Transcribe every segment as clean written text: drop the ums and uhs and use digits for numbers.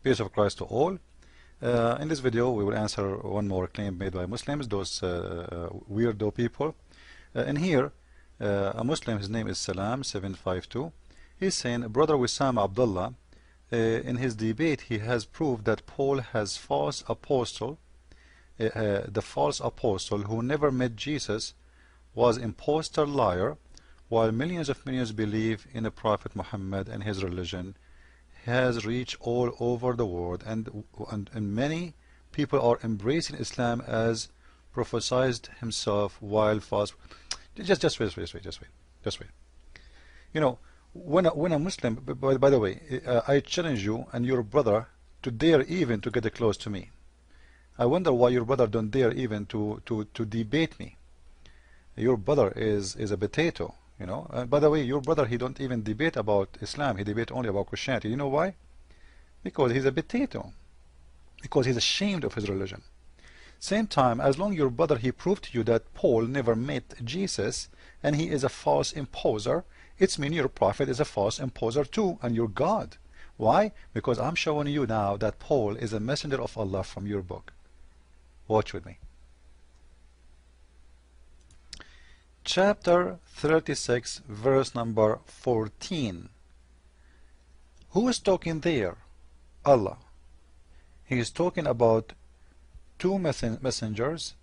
Peace of Christ to all. In this video we will answer one more claim made by Muslims, those weirdo people. In here, a Muslim, his name is Salam752. He's saying, Brother Wissam Abdullah, in his debate he has proved that Paul has false apostle, the false apostle who never met Jesus was impostor liar, while millions of millions believe in the Prophet Muhammad and his religion has reached all over the world, and many people are embracing Islam as prophesied himself while false. Just wait. You know, when a Muslim, by the way, I challenge you and your brother to dare even to get close to me. I wonder why your brother don't dare even to debate me. Your brother is a potato, you know. By the way, your brother, he don't even debate about Islam. He debate only about Christianity. You know why? Because he's a potato. Because he's ashamed of his religion. Same time, as long your brother, he proved to you that Paul never met Jesus and he is a false imposer, it's mean your prophet is a false imposer too, and your God. Why? Because I'm showing you now that Paul is a messenger of Allah from your book. Watch with me. Chapter 36, verse number 14. Who is talking there? Allah. He is talking about two messengers,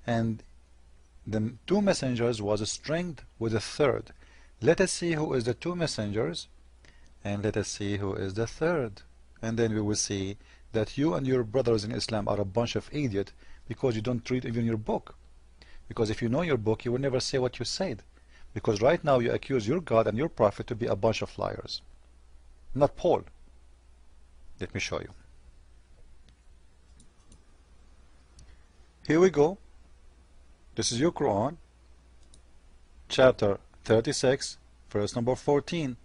and the two messengers was stringed with a third. Let us see who is the two messengers, and let us see who is the third, and then we will see that you and your brothers in Islam are a bunch of idiots because you don't read even your book. Because if you know your book, you will never say what you said, because right now you accuse your God and your prophet to be a bunch of liars, not Paul. Let me show you. Here we go. This is your Quran, chapter 36, verse number 14,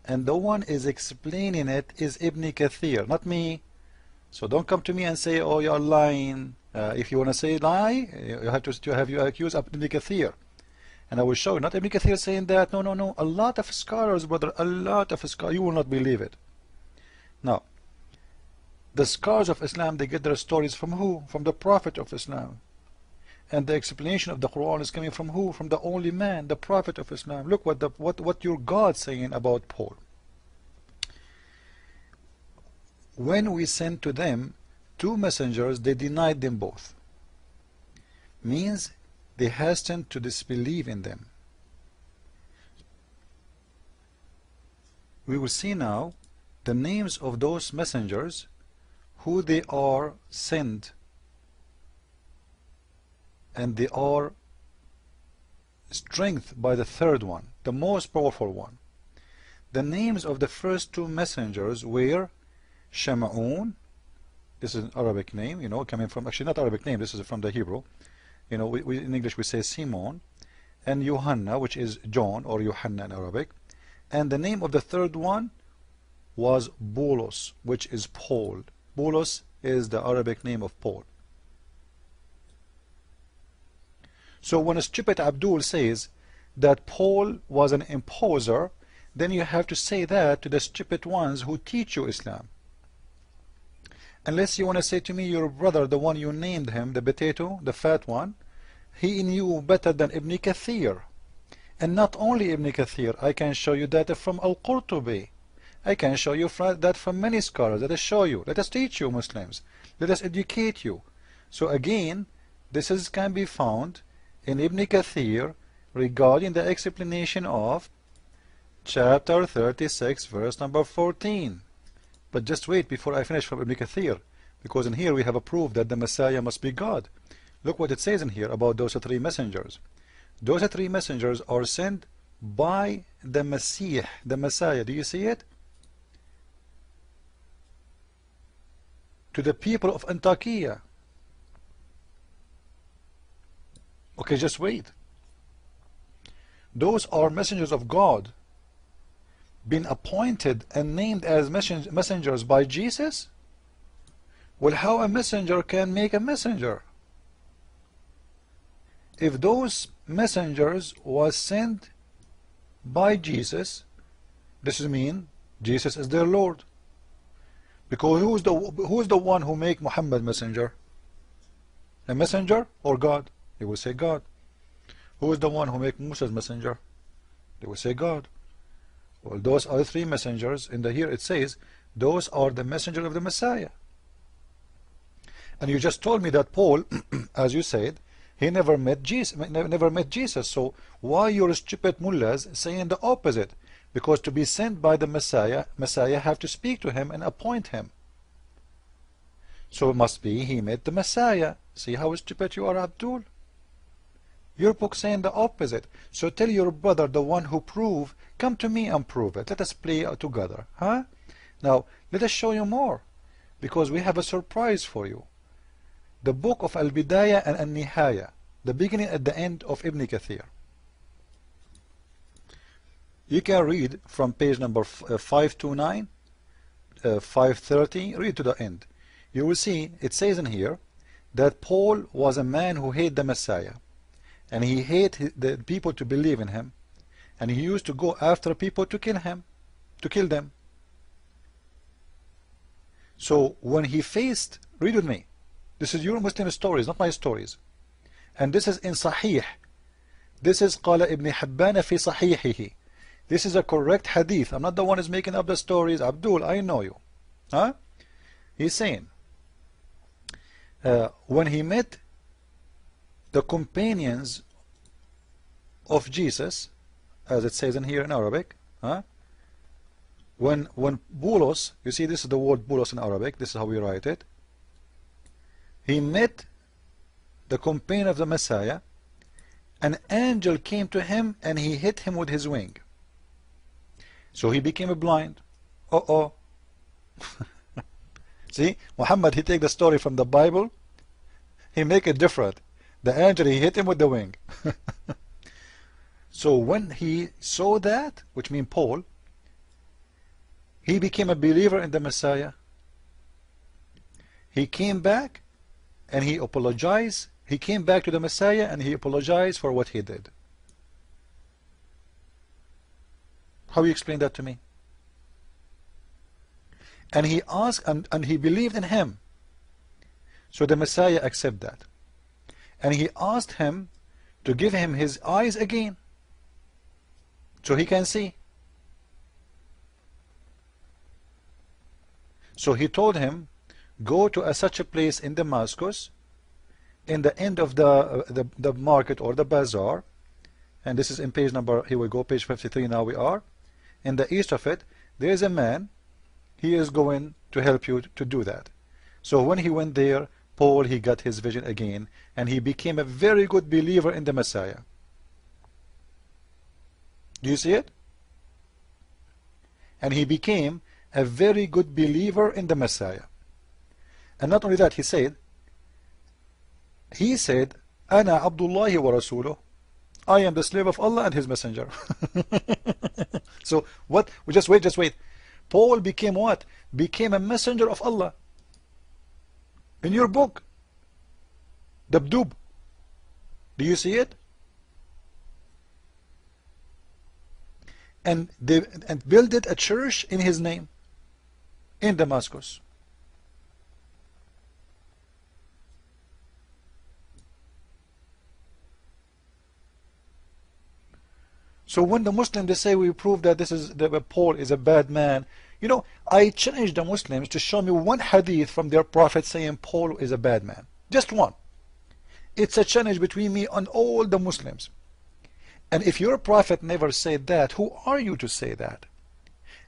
and the one is explaining it is Ibn Kathir, not me. So don't come to me and say, oh, you're lying. If you want to say lie, you have to have you accused of Ibn Kathir, and I will show you. Not Ibn Kathir saying that. No. A lot of scholars, brother, a lot of scholars. You will not believe it. Now, the scholars of Islam, they get their stories from who? From the Prophet of Islam. And the explanation of the Quran is coming from who? From the only man, the Prophet of Islam. Look what your God saying about Paul. When we sent to them two messengers, they denied them both. Means they hastened to disbelieve in them. We will see now the names of those messengers, who they are sent, and they are strengthened by the third one, the most powerful one. The names of the first two messengers were Sham'un. This is an Arabic name, you know, coming from, actually not Arabic name, this is from the Hebrew. You know, we in English we say Simon, and Yohanna, which is John, or Yohanna in Arabic. And the name of the third one was Boulos, which is Paul. Boulos is the Arabic name of Paul. So when a stupid Abdul says that Paul was an imposer, then you have to say that to the stupid ones who teach you Islam. Unless you want to say to me, your brother, the one you named him, the potato, the fat one, he knew better than Ibn Kathir. And not only Ibn Kathir, I can show you that from Al-Qurtubi. I can show you that from many scholars. Let us show you. Let us teach you, Muslims. Let us educate you. So again, this can be found in Ibn Kathir regarding the explanation of chapter 36, verse number 14. But just wait before I finish from Ibn Kathir, because in here we have a proof that the Messiah must be God. Look what it says in here about those three messengers. Those three messengers are sent by the Messiah, the Messiah. Do you see it? To the people of Antakya. Okay, just wait. Those are messengers of God, been appointed and named as messengers by Jesus. Well, how a messenger can make a messenger? If those messengers was sent by Jesus, this means Jesus is their Lord. Because who's the one who make Muhammad messenger? A messenger or God? They will say God. Who is the one who make Musa's messenger? They will say God. Well, those are the three messengers. In the here it says those are the messengers of the Messiah. And you just told me that Paul, as you said, he never met Jesus. So why your stupid mullahs saying the opposite? Because to be sent by the Messiah have to speak to him and appoint him. So it must be he met the Messiah. See how stupid you are, Abdul? Your book saying the opposite. So tell your brother, the one who prove, come to me and prove it. Let us play together. Huh? Now, let us show you more. Because we have a surprise for you. The book of Al-Bidayah and Al-Nihaya. The beginning and the end of Ibn Kathir. You can read from page number 529, 530, read to the end. You will see, it says in here, that Paul was a man who hated the Messiah. And he hated the people to believe in him. And he used to go after people to kill him, to kill them. So when he faced, read with me, this is your Muslim stories, not my stories. And this is in Sahih. This is قال ابن حبان في صحيحه. This is a correct hadith. I'm not the one who's making up the stories. Abdul, I know you. Huh? He's saying, when he met the companions of Jesus, as it says in here in Arabic, huh? when Bulos, you see this is the word Bulos in Arabic, this is how we write it. He met the companion of the Messiah. An angel came to him and he hit him with his wing. So he became blind. See, Muhammad, he take the story from the Bible, he make it different. The angel, he hit him with the wing. So when he saw that, which means Paul, he became a believer in the Messiah. He came back and he apologized. He came back to the Messiah and he apologized for what he did. How you explain that to me? And he asked, and he believed in him. So the Messiah accepted that. And he asked him to give him his eyes again, so he can see. So he told him, go to such a place in Damascus, in the end of the market or the bazaar, and this is in page number, here we go, page 53 now we are. In the east of it, there is a man, he is going to help you to do that. So when he went there, Paul, he got his vision again, and he became a very good believer in the Messiah. Do you see it? And he became a very good believer in the Messiah. And not only that, he said, Ana Abdullahi wa Rasuluh. I am the slave of Allah and his messenger. So what? Just wait. Paul became what? Became a messenger of Allah. In your book, Dabdub. Do you see it? And built a church in his name in Damascus. So when the Muslims, they say we prove that that Paul is a bad man, you know, I challenge the Muslims to show me one hadith from their prophet saying Paul is a bad man. Just one. It's a challenge between me and all the Muslims. And if your prophet never said that, who are you to say that?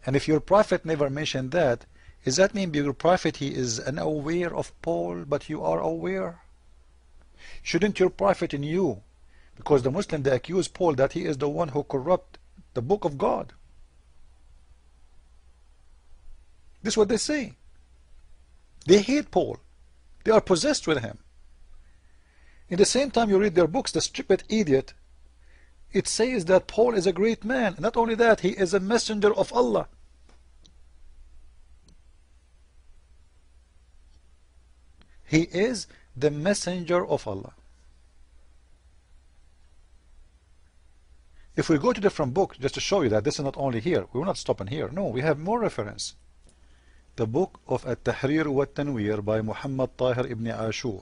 And if your prophet never mentioned that, does that mean your prophet, he is unaware of Paul, but you are aware? Shouldn't your prophet in you, because the Muslim, they accuse Paul that he is the one who corrupt the book of God. This is what they say. They hate Paul. They are possessed with him. In the same time you read their books, the stupid idiot, it says that Paul is a great man. Not only that, he is a messenger of Allah. He is the messenger of Allah. If we go to different books, just to show you that this is not only here, we will not stop in here. No, we have more reference. the book of At-Tahrir wa Tanwir by Muhammad Tahir ibn Ashur.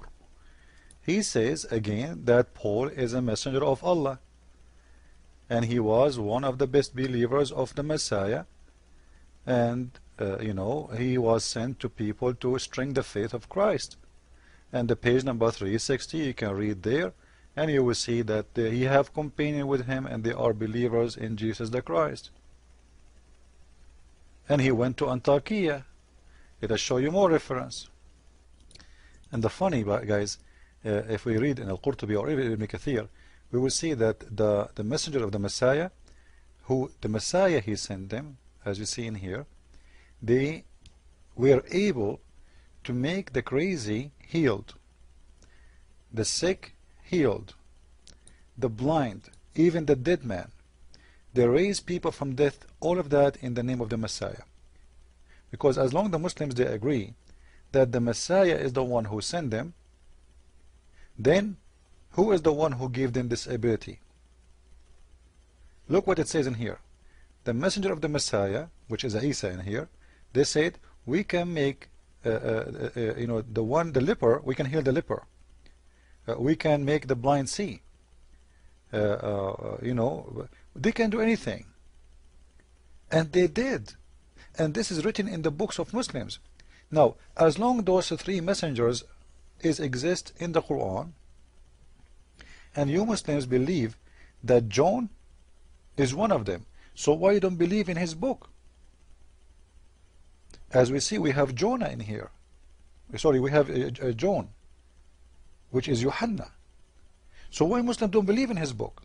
He says again that Paul is a messenger of Allah, and he was one of the best believers of the Messiah, and he was sent to people to strengthen the faith of Christ. And the page number 360, you can read there, and you will see that he have companion with him, and they are believers in Jesus the Christ. And he went to Antakya. Let us show you more reference. And the funny, guys, if we read in Al-Qurtubi or even Ibn Kathir, we will see that the messenger of the Messiah, the Messiah he sent them, as we see in here, they were able to make the crazy healed, the sick healed, the blind, even the dead man. They raised people from death, all of that in the name of the Messiah. Because as long as the Muslims, they agree that the Messiah is the one who sent them, then who is the one who gave them this ability? Look what it says in here. The messenger of the Messiah, which is Isa in here, they said, we can make the leper, we can heal the leper. We can make the blind see. They can do anything. And they did. And this is written in the books of Muslims. Now, as long as those three messengers exist in the Quran, and you Muslims believe that John is one of them, so why you don't believe in his book? As we see, we have Jonah in here. Sorry, we have John, which is Yohanna. So why Muslims don't believe in his book?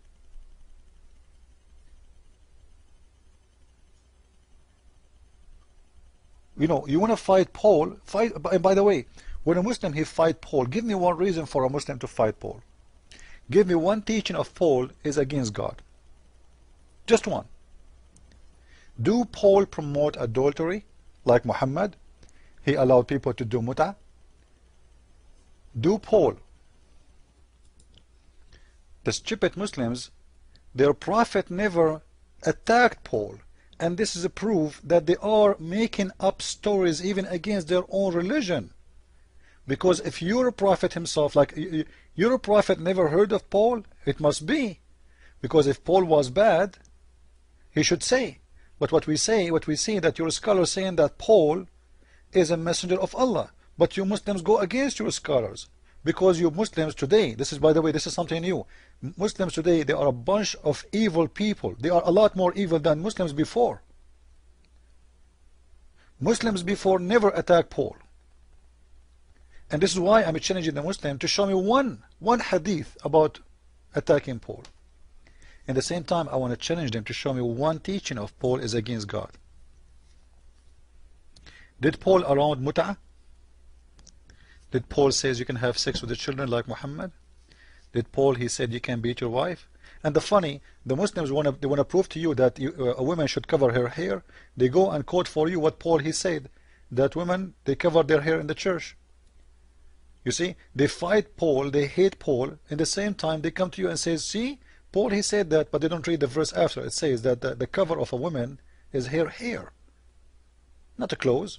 You want to fight Paul, fight. By the way, when a Muslim he fight Paul, give me one reason for a Muslim to fight Paul. Give me one teaching of Paul is against God. Just one. Do Paul promote adultery like Muhammad? He allowed people to do mut'ah. Do Paul? The stupid Muslims, their prophet never attacked Paul. And this is a proof that they are making up stories even against their own religion. Because if your prophet himself, like your prophet never heard of Paul, it must be. Because if Paul was bad, he should say. But what we see that your scholars saying that Paul is a messenger of Allah. But you Muslims go against your scholars. Because you Muslims today, this is, by the way, this is something new. Muslims today, they are a bunch of evil people. They are a lot more evil than Muslims before. Muslims before never attacked Paul. And this is why I'm challenging the Muslim to show me one hadith about attacking Paul. At the same time, I want to challenge them to show me one teaching of Paul is against God. Did Paul around mut'ah? Did Paul says you can have sex with the children like Muhammad? Did Paul, he said you can beat your wife? And the funny, the Muslims want to prove to you that a woman should cover her hair. They go and quote for you what Paul he said, that women, they cover their hair in the church. You see, they fight Paul, they hate Paul. In the same time, they come to you and say, see, Paul he said that, but they don't read the verse after. It says that the cover of a woman is her hair, not the clothes.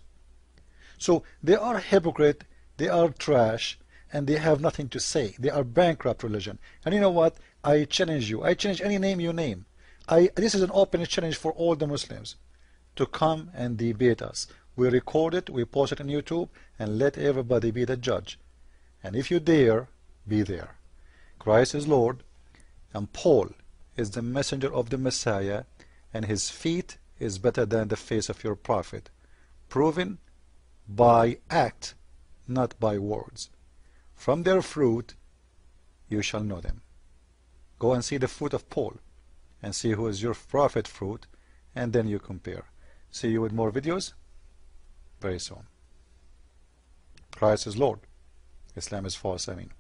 So they are hypocrite. They are trash, and they have nothing to say. They are bankrupt religion. And you know what? I challenge you. I challenge any name you name. This is an open challenge for all the Muslims to come and debate us. We record it, we post it on YouTube, and let everybody be the judge. And if you dare, be there. Christ is Lord, and Paul is the messenger of the Messiah, and his feet is better than the face of your prophet. Proven by act, not by words. From their fruit you shall know them. Go and see the fruit of Paul and see who is your prophet fruit, and then you compare. See you with more videos very soon. Christ is Lord. Islam is false. Ameen.